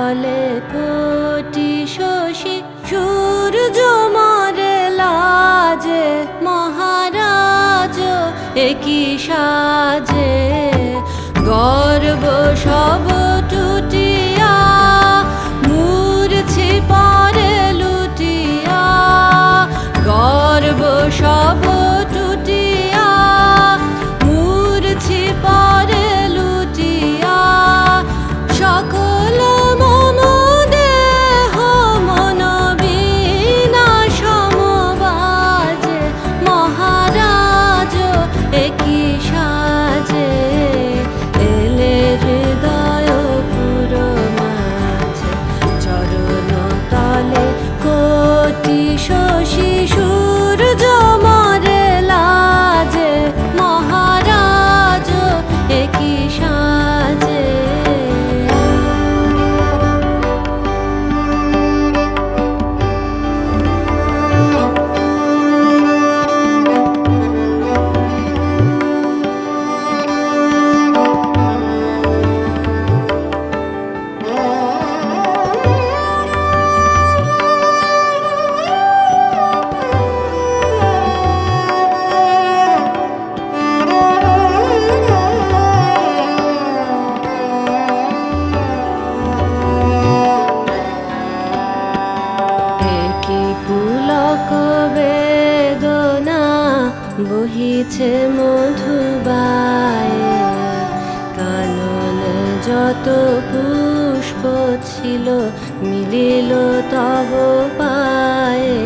তলে কোটি শশী সূর্য মারে লাজে মহারাজ একই সাজে গর্ব সব টুটিয়া মূর্ছি পরে লুটিয়া গর্ব সব টুটিয়া মূর্ছি পরে লুটিয়া সকল মম দেহ মন বিনা সমবাজে মহারাজ একই সাজে এলে হৃদয় পুরো মাঝে চরণ তলে কোটি শশী সূর্য মারে লাজে মহারাজ একই সাজে পুলক বেদনা বহিছে মধুবায়ে কাননে যত পুষ্প ছিল মিলিল তব পায়ে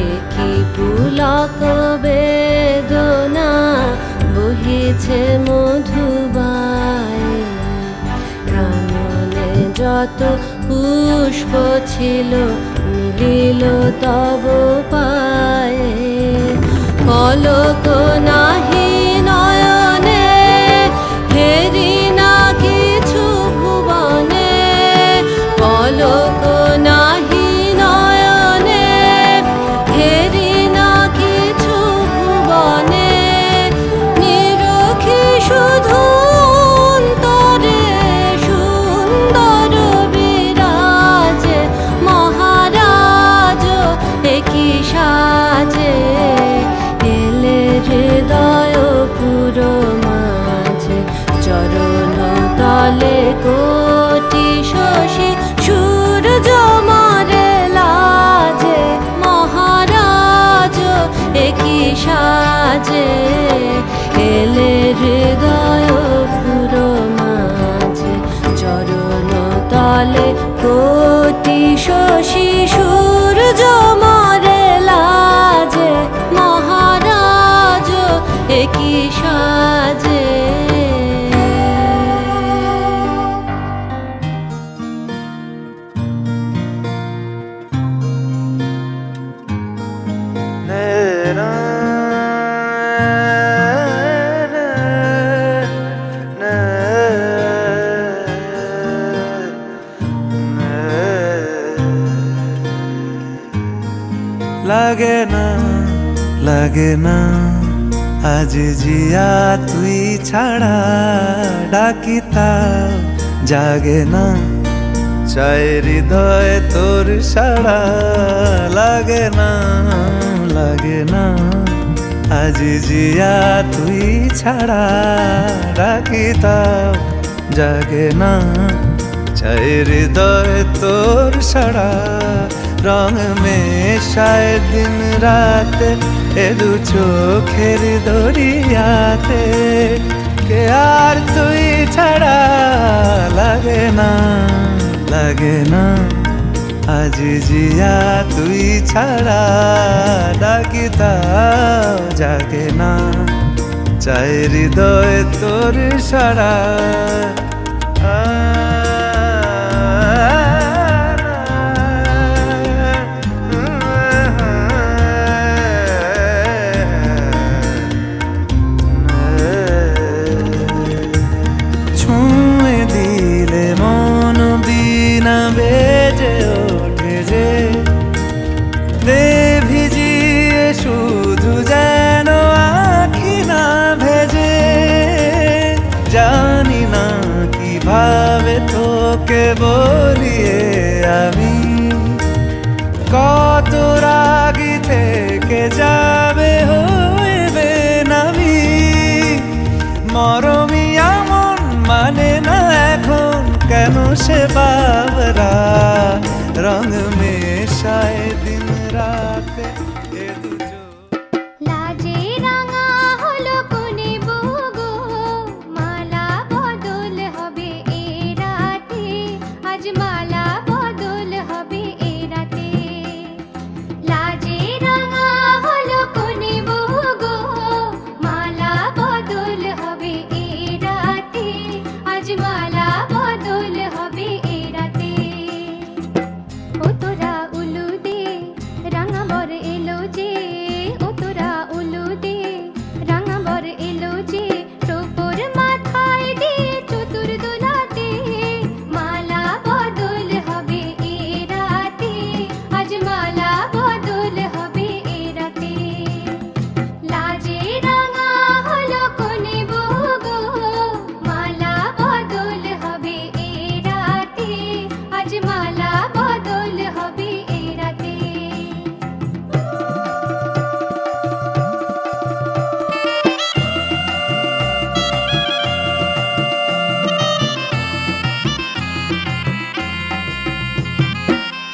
একই পুলক বেদনা বহিছে মধুবায়ে কাননে যত পুষ্প ছিল মিলিল তব পায়ে পলক নাহি নয়নে হেরি না কিছু ভুবনে পলক নাহি নয়নে হেরি না কিছু ভুবনে নিরখি শুধু অন্তরে সুন্দর বিরাজে মহারাজ একই সাজে এলে হৃদয় পুরো মাঝে চরণ তলে কোটি শশী সূর্য মারে লাজে মহারাজ একই সাজে এলে হৃদয় পুরো মাঝে চরণ তলে কোটি শশী সূর্য মারে লাজে মহারাজ একই সাজে লাগে না আজ জিয়া তুই ছাড়া ডাকিতাও জাগে না চাই হৃদয় তোর সাড়া লাগে না আজ জিয়া তুই ছাড়া ডাকিতাও জাগে না চাই হৃদয় তোর সাড়া রং মেশায় দিন রাতে এ দু চোখের দরিয়াতে কে আর তুই ছাড়া লাগে না আজ জিয়া তুই ছাড়া ডাকিতাও জাগে না চাই হৃদয় তোর সাড়া বেজে ওঠে যে দে ভিজিয়ে শুধু যেন আখি না ভেজে জানি না কিভাবে ভুলিয়ে আমি কত রাগি থেকে যাবে হইবে নামি মরমি এমন মানে না এখন কেন সে বাবরা রং মেশায় দিন রাতে এ দুজো লাজে রাঙা হলো কোনে বগো মালা বদল হবে এ রাতে আজ মালা বদল হবে এ রাতে লাজে রাঙা হলো কোনে বগো মালা বদল হবে এ রাতে আজ মালা বদল হবে এ রাতে ও তোরা উলু দে রাঙা বর এলো যে ও তোরা উলু দে রাঙা বর এলো যে টোপর মাথায় দিয়ে চতুর দোলাতে মালা বদল হবে এ রাতে আজ মালা বদল হবে এ রাতে লাজে রাঙা হলো কোনে বগো মালা বদল হবে এ রাতে আজ মালা বদল হবে এ রাতে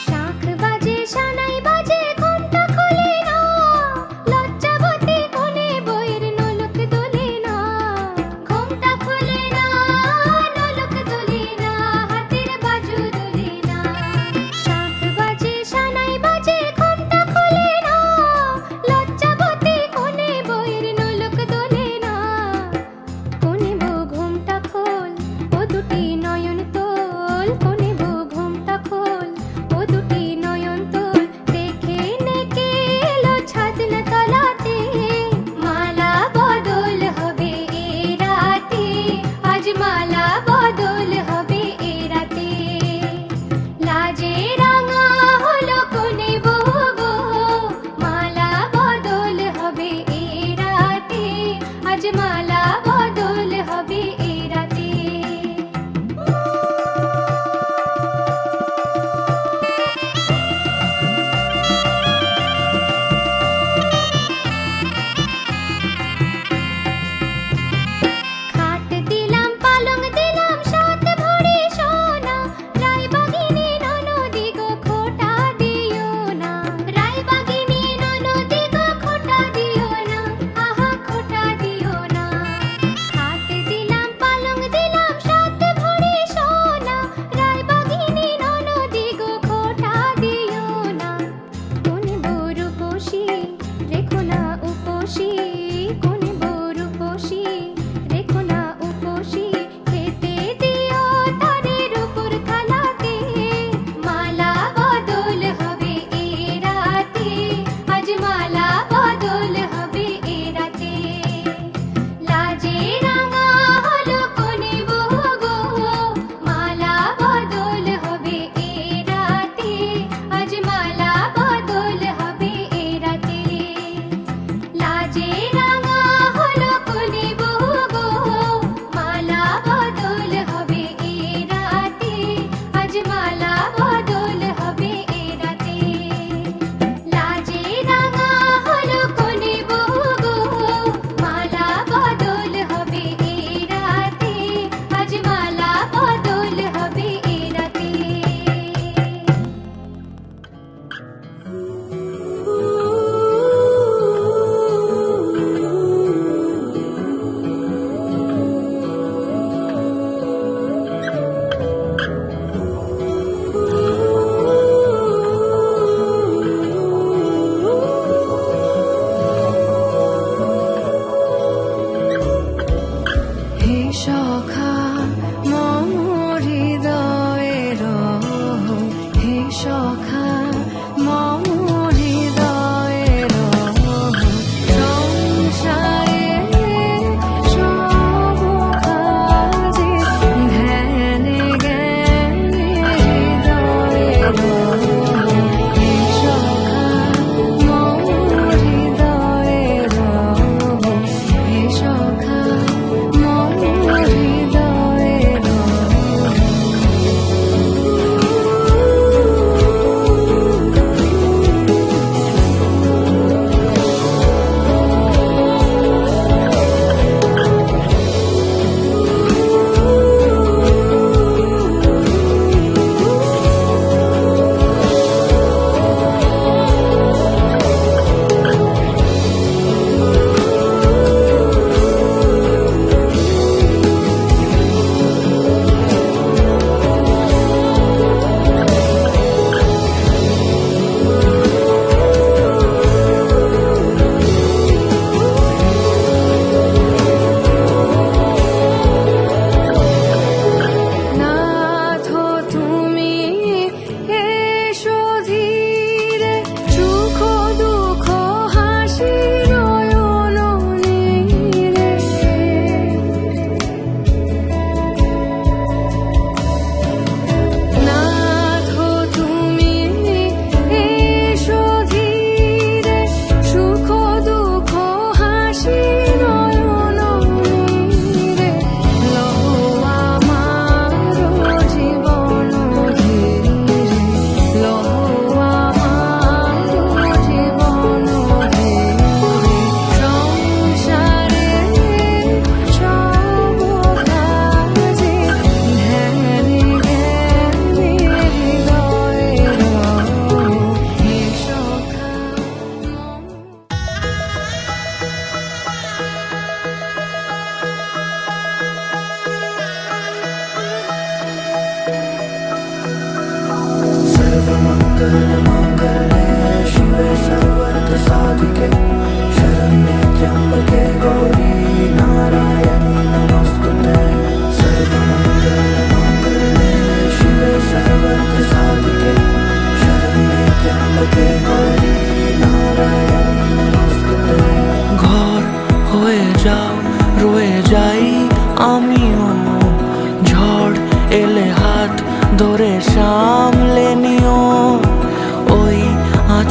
শাঁখ বাজে সানাই বাজে ঘন্টা খোলে না লজ্জাবতী কোনে বইয়ের নলক দোলে না ঘোমটা খোলে না নলক দোলে না হাতের বাজু দোলে না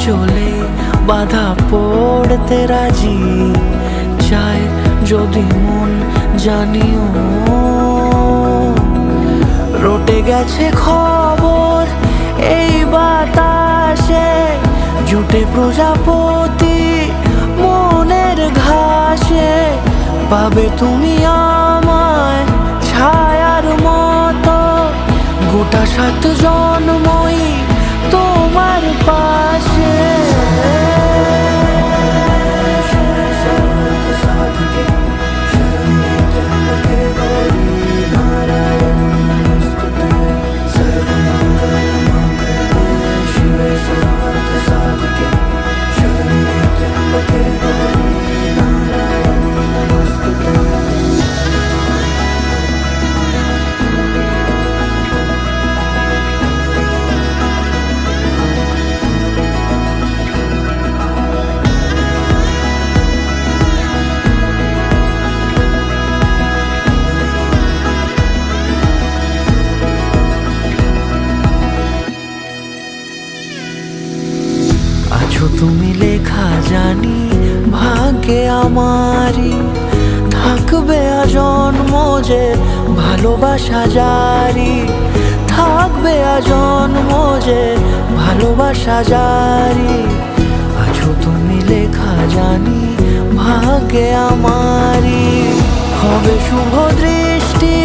চলে বাধা পড়তে রাজি, চায় যদি মন জানিও। রটে গেছে খবর এই বাতাসে, জুটে প্রজাপতি মনের ঘাসে। পাবে তুমি আমায় ছায়ার মতো, গোটা 7 জন্মই তোমার পাশে। আছো তুমি লেখা জানি ভাগ্যে আমারই, থাকবে আজন্ম যে ভালোবাসা জারি। থাকবে আজন্ম যে ভালোবাসা জারি। আছো তুমি লেখা জানি ভাগ্যে আমারই। হবে শুভ দৃষ্টি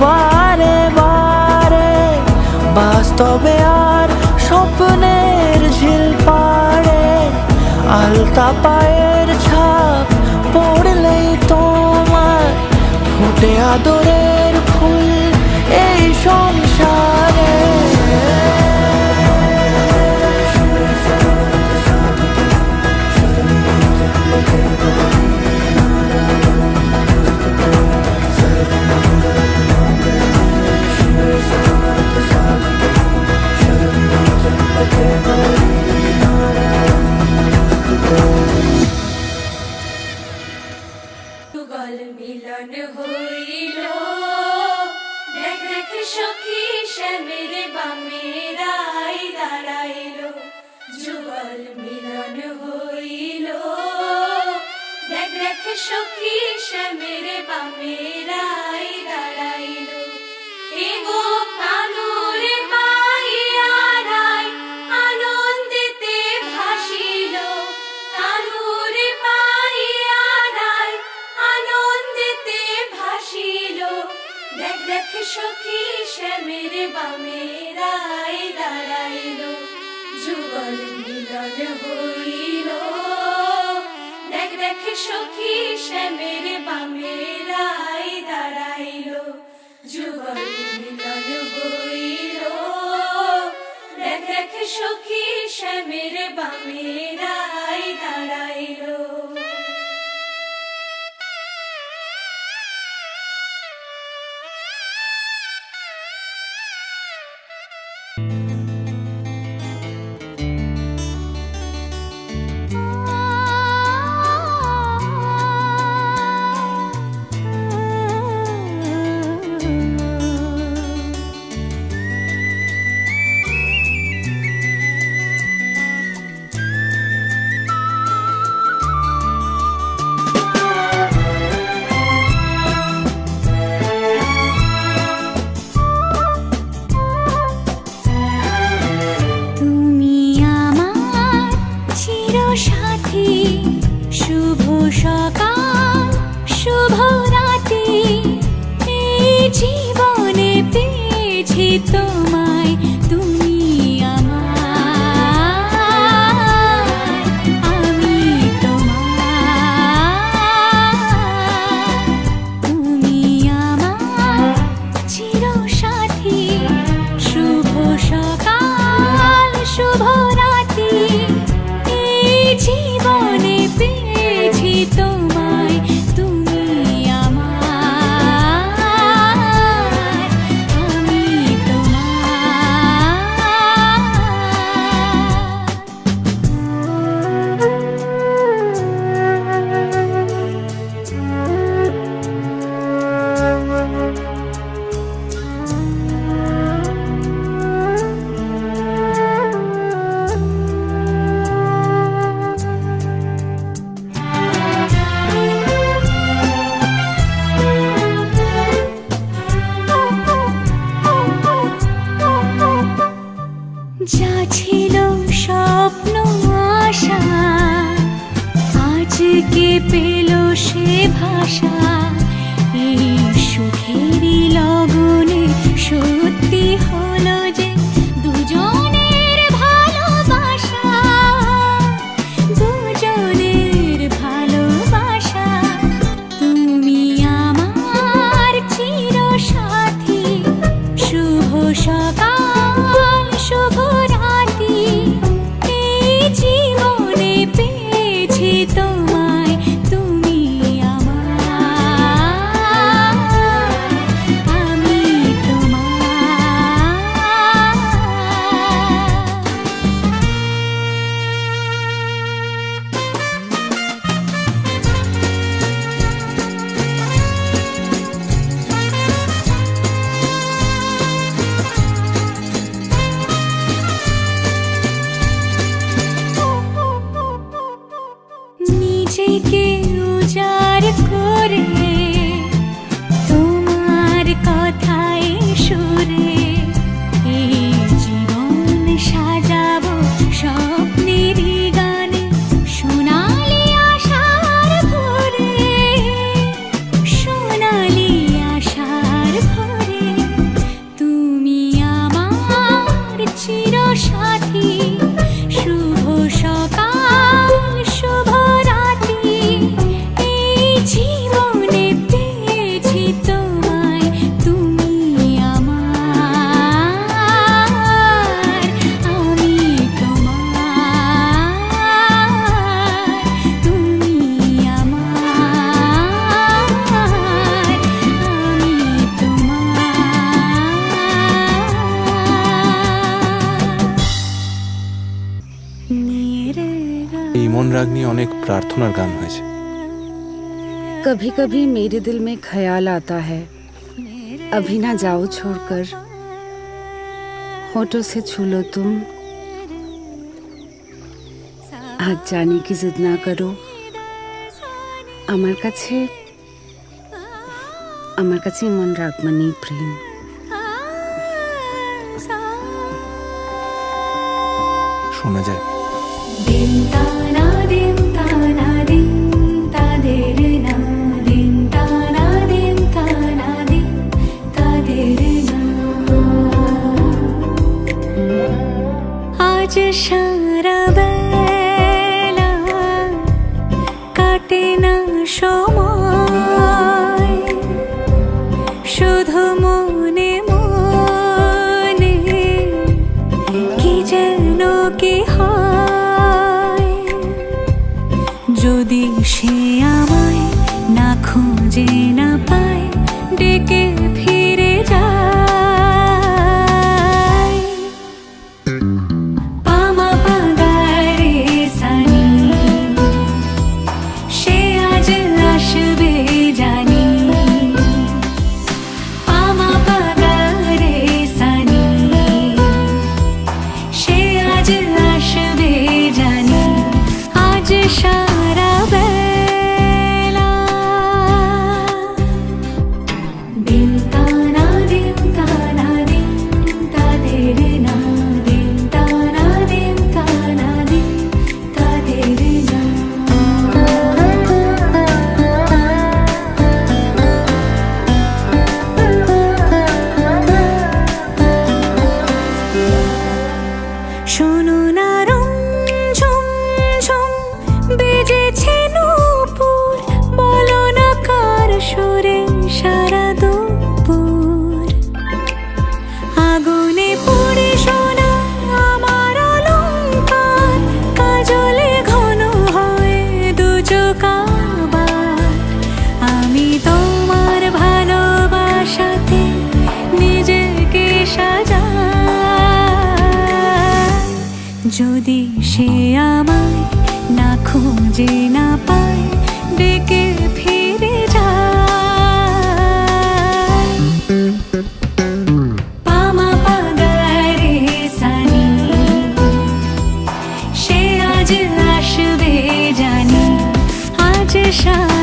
বারে বারে, বাস্তবে আর স্বপ্নের ঝিল পাড়ে। আলতা পায়ের ছাপ পড়লেই তোমার ফুটে আদরের ফুল এই সংসারে। যুগল মিলন হইল, দেখ দেখ সখী শ্যামের বামে রাই দাঁড়াইল। যুগল মিলন হইল, দেখ দেখ সখী শ্যামের বামে রাই দাঁড়াইল। এগো কানুর পাইয়া রাই আনন্দেতে ভাসিল। কানুর পাইয়া রাই আনন্দেতে ভাসিল। দেখ দেখ সখী শ্যামের বামে রাই দাঁড়াইল। যুগল মিলন হইল, দেখ দেখ সখী শ্যামের বামে রাই দাঁড়াইল। যুগল মিলন হইল, দেখ দেখ সখী শ্যামের বামে রাই দাঁড়াইল। যা ছিল স্বপ্ন আশা আজকে পেল সে ভাষা। এই সুখেরই লগনে সত্যি হলো যে দুজনের ভালোবাসা, দুজনের ভালোবাসা। তুমি আমার চিরসাথী, শুভ সকাল শুভ রাতি। এই জীবনে পেয়েছি তোমায়, তুমি আমার, আমি তোমার। নিজেকে উজাড় করে তোমার কথায় সুরে এই জীবন সাজাবো স্বপ্নেরই গানে। সোনালি আশার ভোরে, সোনালি আশার ভোরে। তুমি আমার চিরসাথী, শুভ সকাল শুভ রাতি। এই জীবনে পেয়েছি তোমায়, তুমি আমার, আমি তোমার। তুমি আমার, আমি তোমার। এই মন রাগ নিয়ে অনেক প্রার্থনার গান হয়েছে। कभी कभी मेरे दिल में ख्याल आता है, अभी ना जाओ छोड़कर, होठों से छू लो तुम, आज जाने की जिद ना करो। আমার কাছে মন রাগ মানে প্রেম। শোনা যায়। দিন তানা দিন তানা দিন তাদের না, দিন তানা দিন তানা দিন তাদের না। আজ সারা বেলা কাটে না সময়, শুধু মনে মনে কি যেন কি হয়। যদি সে আমায় না খুঁজে না পায়, ডেকে ফিরে যায়। পামা পাগারে সানি, সে আজ আসবে জানি। পামা পাগারে সানি, সে আজ আসবে জানি। আজ সারা বেলা দিন তানা দিন তানা দিন তাদের না, দিন তানা দিন তানা দিন তাদের না। শোনো না রঞ্ঝম ঝম বেজেছে নূপুর, বলো না কার সুরে সারা দুপুর। আগুনে পুড়ে সোনা আমার অলংকার, কাজলে ঘন হয় দু চোখ আবার। আমি তোমার ভালোবাসাতে নিজেকে সাজাই। যদি সে আমায় না খুঁজে না পায়, ডেকে ফিরে যায়। পামা পাগারে সানি, সে আজ আসবে জানি। আজ সারা